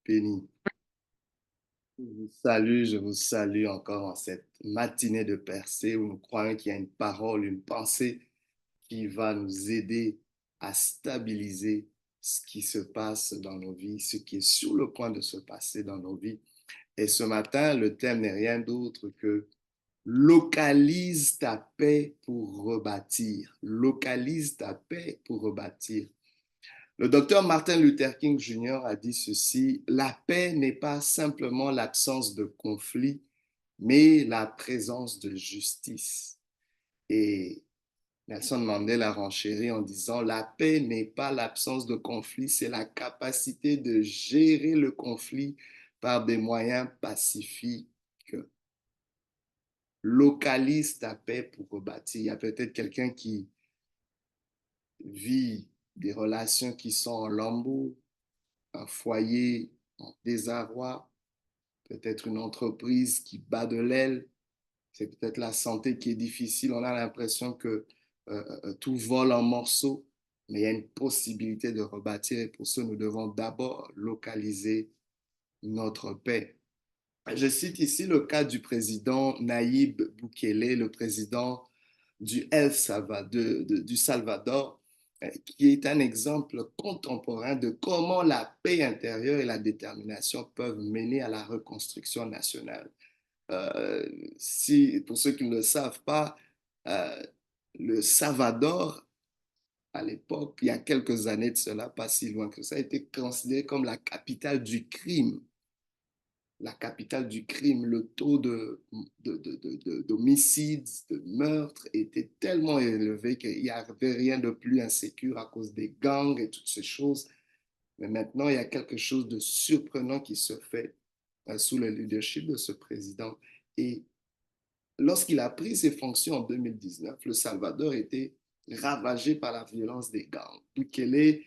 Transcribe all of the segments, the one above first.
béni. Je vous salue encore en cette matinée de percée où nous croyons qu'il y a une parole, une pensée qui va nous aider à stabiliser ce qui se passe dans nos vies, ce qui est sur le point de se passer dans nos vies. Et ce matin, le thème n'est rien d'autre que localise ta paix pour rebâtir. Localise ta paix pour rebâtir. Le docteur Martin Luther King Jr. a dit ceci: la paix n'est pas simplement l'absence de conflit, mais la présence de justice. Et Nelson Mandela a renchéri en disant: la paix n'est pas l'absence de conflit, c'est la capacité de gérer le conflit par des moyens pacifiques. Localise ta paix pour rebâtir. Il y a peut-être quelqu'un qui vit des relations qui sont en lambeaux, un foyer en désarroi, peut-être une entreprise qui bat de l'aile, c'est peut-être la santé qui est difficile, on a l'impression que tout vole en morceaux, mais il y a une possibilité de rebâtir et pour ça, nous devons d'abord localiser notre paix. Je cite ici le cas du président Naïb Bukele, le président du du Salvador, qui est un exemple contemporain de comment la paix intérieure et la détermination peuvent mener à la reconstruction nationale. Euh, pour ceux qui ne le savent pas, euh, le Salvador, à l'époque, il y a quelques années de cela, pas si loin que ça, a été considéré comme la capitale du crime. La capitale du crime, le taux d'homicides, de meurtres était tellement élevé qu'il n'y avait rien de plus insécure à cause des gangs et toutes ces choses. Mais maintenant, il y a quelque chose de surprenant qui se fait sous le leadership de ce président. Et lorsqu'il a pris ses fonctions en 2019, le Salvador était ravagé par la violence des gangs. Bukele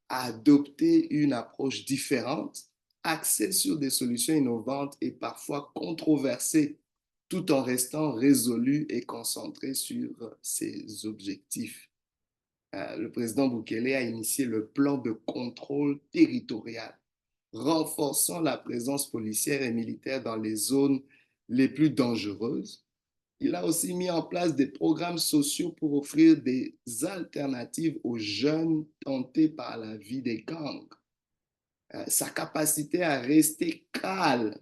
a adopté une approche différente, axée sur des solutions innovantes et parfois controversées, tout en restant résolu et concentré sur ses objectifs. Le président Bukele a initié le plan de contrôle territorial, renforçant la présence policière et militaire dans les zones les plus dangereuses. Il a aussi mis en place des programmes sociaux pour offrir des alternatives aux jeunes tentés par la vie des gangs. Sa capacité à rester calme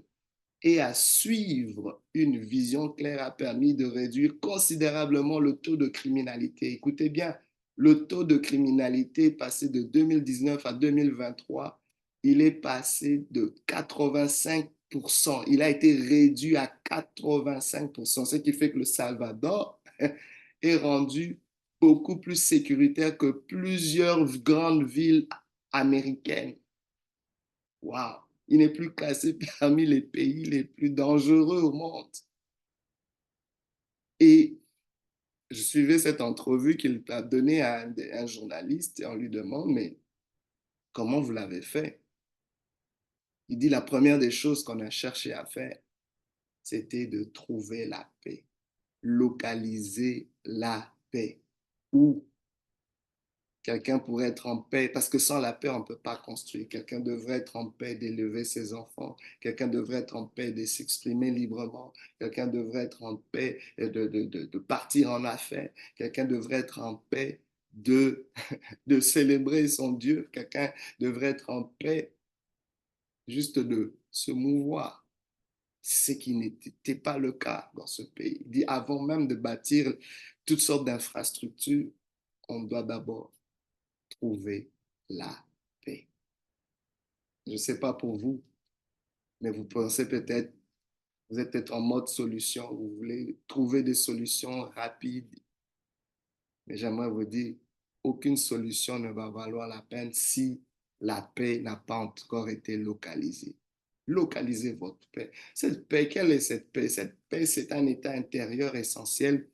et à suivre une vision claire a permis de réduire considérablement le taux de criminalité. Écoutez bien, le taux de criminalité est passé de 2019 à 2023, il est passé de 85%. Il a été réduit à 85%, ce qui fait que le Salvador est rendu beaucoup plus sécuritaire que plusieurs grandes villes américaines. Waouh! Il n'est plus classé parmi les pays les plus dangereux au monde. Et je suivais cette entrevue qu'il a donnée à un journaliste et on lui demande, mais comment vous l'avez fait? Il dit, la première des choses qu'on a cherché à faire, c'était de trouver la paix, localiser la paix. Où quelqu'un pourrait être en paix, parce que sans la paix, on ne peut pas construire. Quelqu'un devrait être en paix d'élever ses enfants. Quelqu'un devrait être en paix de s'exprimer librement. Quelqu'un devrait être en paix de partir en affaires. Quelqu'un devrait être en paix de, de célébrer son Dieu. Quelqu'un devrait être en paix juste de se mouvoir. Ce qui n'était pas le cas dans ce pays. Il dit, avant même de bâtir toutes sortes d'infrastructures, on doit d'abord trouver la paix. Je ne sais pas pour vous, mais vous pensez peut-être, vous êtes peut-être en mode solution, vous voulez trouver des solutions rapides, mais j'aimerais vous dire, aucune solution ne va valoir la peine si la paix n'a pas encore été localisée. Localisez votre paix. Cette paix, quelle est cette paix? Cette paix, c'est un état intérieur essentiel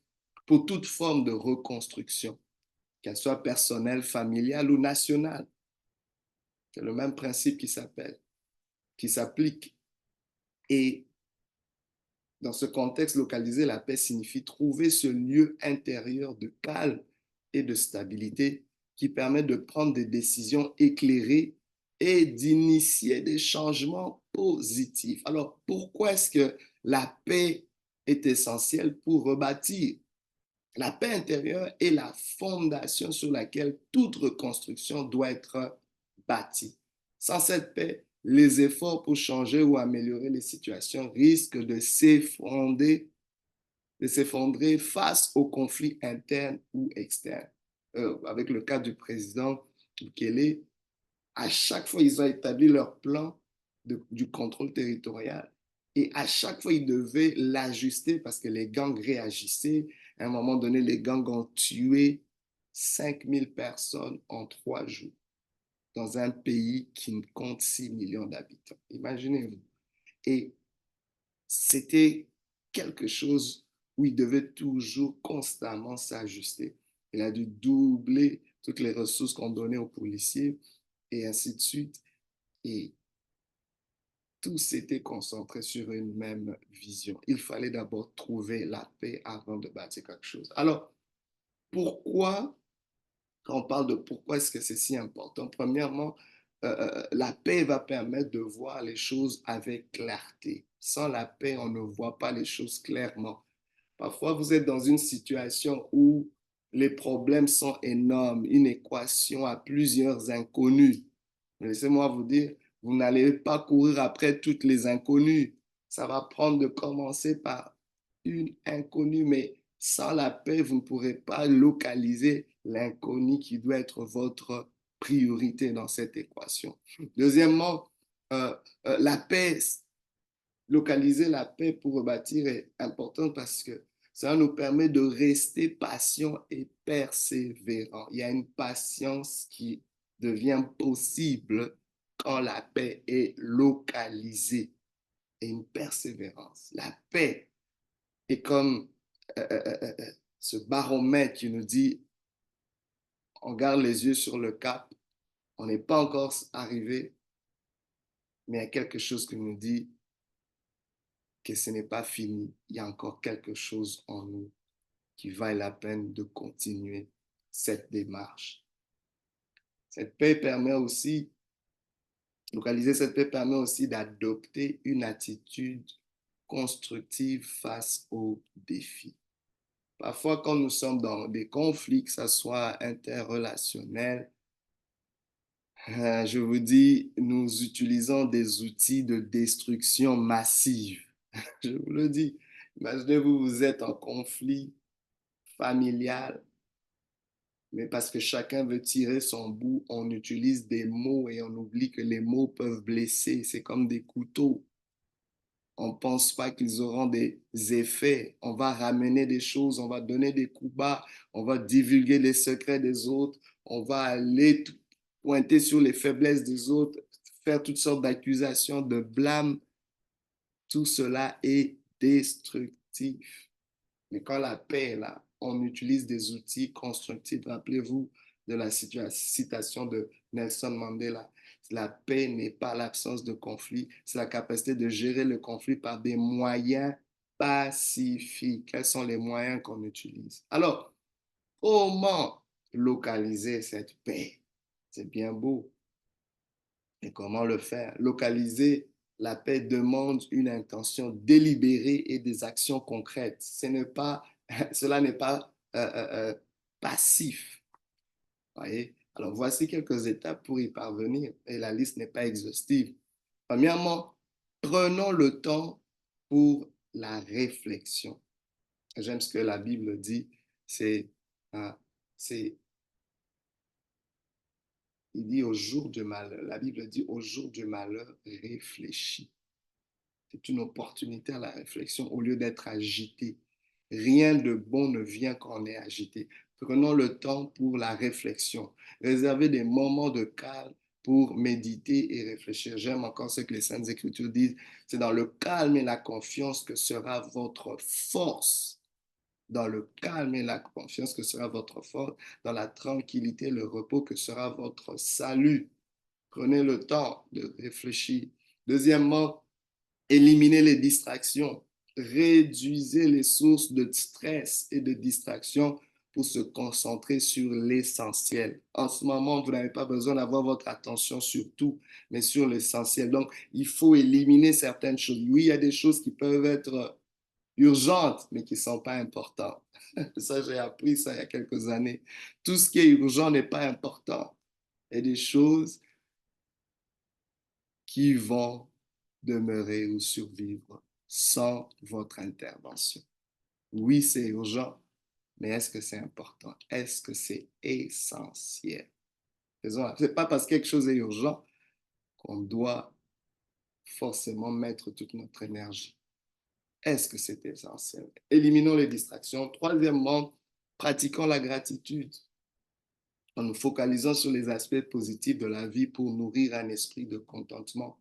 pour toute forme de reconstruction, qu'elle soit personnelle, familiale ou nationale. C'est le même principe qui s'applique. Et dans ce contexte, localiser la paix signifie trouver ce lieu intérieur de calme et de stabilité qui permet de prendre des décisions éclairées et d'initier des changements positifs. Alors, pourquoi est-ce que la paix est essentielle pour rebâtir? La paix intérieure est la fondation sur laquelle toute reconstruction doit être bâtie. Sans cette paix, les efforts pour changer ou améliorer les situations risquent de s'effondrer face aux conflits internes ou externes. Avec le cas du président Bukele, à chaque fois, ils ont établi leur plan du contrôle territorial. Et à chaque fois, ils devaient l'ajuster parce que les gangs réagissaient. À un moment donné, les gangs ont tué 5000 personnes en 3 jours dans un pays qui compte 6 millions d'habitants. Imaginez-vous. Et c'était quelque chose où il devait toujours constamment s'ajuster. Il a dû doubler toutes les ressources qu'on donnait aux policiers et ainsi de suite. Et tout s'était concentré sur une même vision. Il fallait d'abord trouver la paix avant de bâtir quelque chose. Alors, pourquoi, quand on parle de pourquoi est-ce que c'est si important, premièrement, la paix va permettre de voir les choses avec clarté. Sans la paix, on ne voit pas les choses clairement. Parfois, vous êtes dans une situation où les problèmes sont énormes, une équation à plusieurs inconnus. Laissez-moi vous dire, vous n'allez pas courir après toutes les inconnues. Ça va prendre de commencer par une inconnue, mais sans la paix, vous ne pourrez pas localiser l'inconnu qui doit être votre priorité dans cette équation. Deuxièmement, euh, la paix, localiser la paix pour rebâtir est important parce que ça nous permet de rester patient et persévérant. Il y a une patience qui devient possible quand la paix est localisée et une persévérance. La paix est comme ce baromètre qui nous dit on garde les yeux sur le cap, on n'est pas encore arrivé, mais il y a quelque chose qui nous dit que ce n'est pas fini. Il y a encore quelque chose en nous qui vaille la peine de continuer cette démarche. Cette paix permet aussi, localiser cette paix permet aussi d'adopter une attitude constructive face aux défis. Parfois, quand nous sommes dans des conflits, que ce soit interrelationnels, je vous dis, nous utilisons des outils de destruction massive. Je vous le dis. Imaginez-vous, vous êtes en conflit familial, mais parce que chacun veut tirer son bout, on utilise des mots et on oublie que les mots peuvent blesser. C'est comme des couteaux. On ne pense pas qu'ils auront des effets. On va ramener des choses, on va donner des coups bas, on va divulguer les secrets des autres, on va aller pointer sur les faiblesses des autres, faire toutes sortes d'accusations, de blâmes. Tout cela est destructif. Mais quand la paix est là, on utilise des outils constructifs. Rappelez-vous de la citation de Nelson Mandela. La paix n'est pas l'absence de conflit, c'est la capacité de gérer le conflit par des moyens pacifiques. Quels sont les moyens qu'on utilise? Alors, comment localiser cette paix? C'est bien beau. Et comment le faire? Localiser la paix demande une intention délibérée et des actions concrètes. Cela n'est pas passif. Voyez? Alors, voici quelques étapes pour y parvenir. Et la liste n'est pas exhaustive. Premièrement, prenons le temps pour la réflexion. J'aime ce que la Bible dit. C'est, euh, c'est il dit au jour du malheur. La Bible dit au jour du malheur, réfléchis. C'est une opportunité à la réflexion au lieu d'être agité. Rien de bon ne vient quand on est agité. Prenons le temps pour la réflexion. Réservez des moments de calme pour méditer et réfléchir. J'aime encore ce que les Saintes Écritures disent. C'est dans le calme et la confiance que sera votre force. Dans le calme et la confiance que sera votre force. Dans la tranquillité et le repos que sera votre salut. Prenez le temps de réfléchir. Deuxièmement, éliminez les distractions. Réduisez les sources de stress et de distraction pour se concentrer sur l'essentiel. En ce moment, vous n'avez pas besoin d'avoir votre attention sur tout, mais sur l'essentiel. Donc, il faut éliminer certaines choses. Oui, il y a des choses qui peuvent être urgentes, mais qui ne sont pas importantes. Ça, j'ai appris ça il y a quelques années. Tout ce qui est urgent n'est pas important. Il y a des choses qui vont demeurer ou survivre sans votre intervention. Oui, c'est urgent, mais est-ce que c'est important? Est-ce que c'est essentiel? Ce n'est pas parce que quelque chose est urgent qu'on doit forcément mettre toute notre énergie. Est-ce que c'est essentiel? Éliminons les distractions. Troisièmement, pratiquons la gratitude en nous focalisant sur les aspects positifs de la vie pour nourrir un esprit de contentement.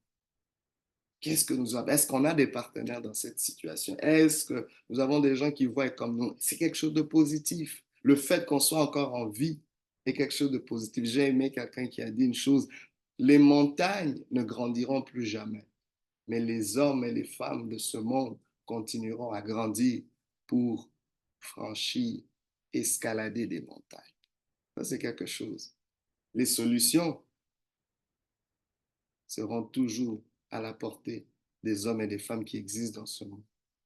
Qu'est-ce que nous avons? Est-ce qu'on a des partenaires dans cette situation? Est-ce que nous avons des gens qui voient comme nous? C'est quelque chose de positif. Le fait qu'on soit encore en vie est quelque chose de positif. J'ai aimé quelqu'un qui a dit une chose, les montagnes ne grandiront plus jamais, mais les hommes et les femmes de ce monde continueront à grandir pour franchir, escalader des montagnes. Ça, c'est quelque chose. Les solutions seront toujours à la portée des hommes et des femmes qui existent dans ce monde.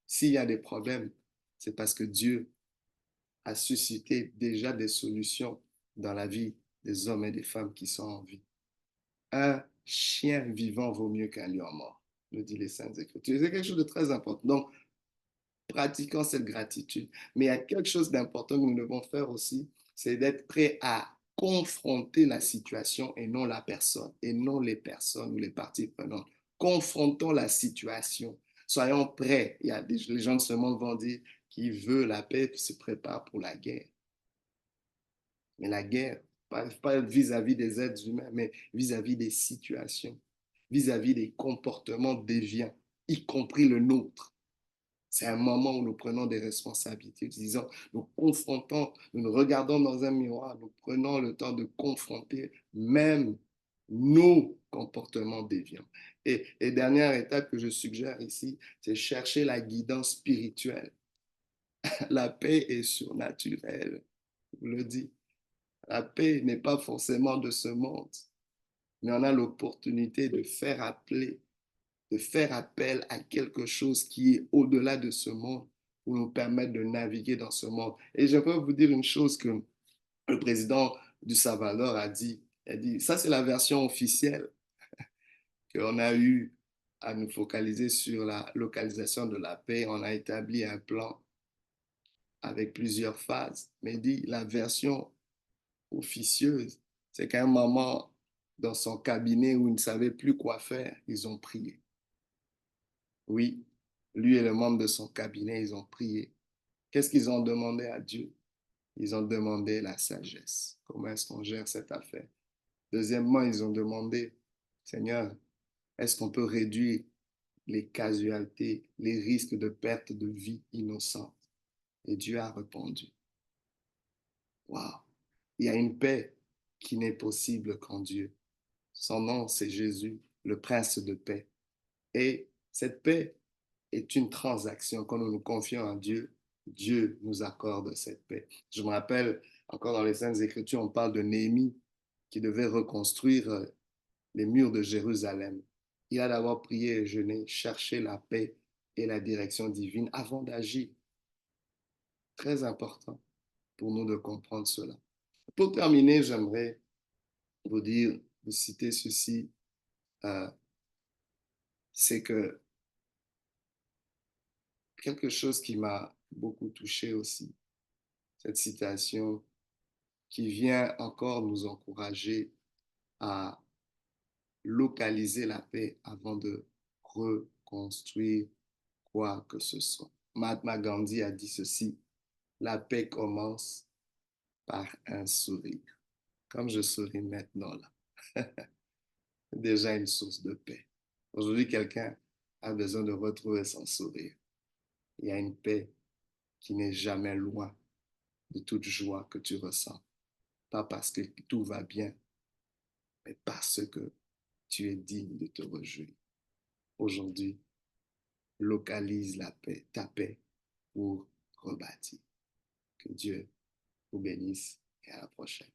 S'il y a des problèmes, c'est parce que Dieu a suscité déjà des solutions dans la vie des hommes et des femmes qui sont en vie. Un chien vivant vaut mieux qu'un lion mort, le dit les Saintes Écritures. C'est quelque chose de très important. Donc, pratiquons cette gratitude. Mais il y a quelque chose d'important que nous devons faire aussi, c'est d'être prêt à confronter la situation et non la personne, et non les personnes ou les parties prenantes. Confrontons la situation. Soyons prêts. Les gens de ce monde vont dire qui veut la paix se prépare pour la guerre. Mais la guerre, pas vis-à-vis des êtres humains, mais vis-à-vis des situations, vis-à-vis des comportements déviants, y compris le nôtre. C'est un moment où nous prenons des responsabilités, disons, nous confrontons, nous nous regardons dans un miroir, nous prenons le temps de confronter même nos comportements déviants. Et dernière étape que je suggère ici, c'est chercher la guidance spirituelle. La paix est surnaturelle, je vous le dis. La paix n'est pas forcément de ce monde, mais on a l'opportunité de faire appel à quelque chose qui est au-delà de ce monde pour nous permettre de naviguer dans ce monde. Et j'aimerais vous dire une chose que le président du Salvador a dit. Il a dit, ça c'est la version officielle qu'on a eu à nous focaliser sur la localisation de la paix. On a établi un plan avec plusieurs phases. Mais il dit, la version officieuse, c'est qu'à un moment, dans son cabinet où il ne savait plus quoi faire, ils ont prié. Oui, lui et le membre de son cabinet, ils ont prié. Qu'est-ce qu'ils ont demandé à Dieu? Ils ont demandé la sagesse. Comment est-ce qu'on gère cette affaire? Deuxièmement, ils ont demandé, Seigneur, est-ce qu'on peut réduire les casualités, les risques de perte de vie innocente? Et Dieu a répondu. Waouh! Il y a une paix qui n'est possible qu'en Dieu. Son nom, c'est Jésus, le prince de paix. Et cette paix est une transaction. Quand nous nous confions à Dieu, Dieu nous accorde cette paix. Je me rappelle, encore dans les Saintes Écritures, on parle de Néhémie qui devait reconstruire les murs de Jérusalem. Il a d'abord prié et jeûné, cherché la paix et la direction divine avant d'agir. Très important pour nous de comprendre cela. Pour terminer, j'aimerais vous dire, vous citer ceci, euh, c'est que quelque chose qui m'a beaucoup touché aussi, cette citation qui vient encore nous encourager à localiser la paix avant de reconstruire quoi que ce soit. Mahatma Gandhi a dit ceci, la paix commence par un sourire. Comme je souris maintenant là, c'est déjà une source de paix. Aujourd'hui, quelqu'un a besoin de retrouver son sourire. Il y a une paix qui n'est jamais loin de toute joie que tu ressens. Pas parce que tout va bien, mais parce que tu es digne de te réjouir. Aujourd'hui, localise la paix, ta paix pour rebâtir. Que Dieu vous bénisse et à la prochaine.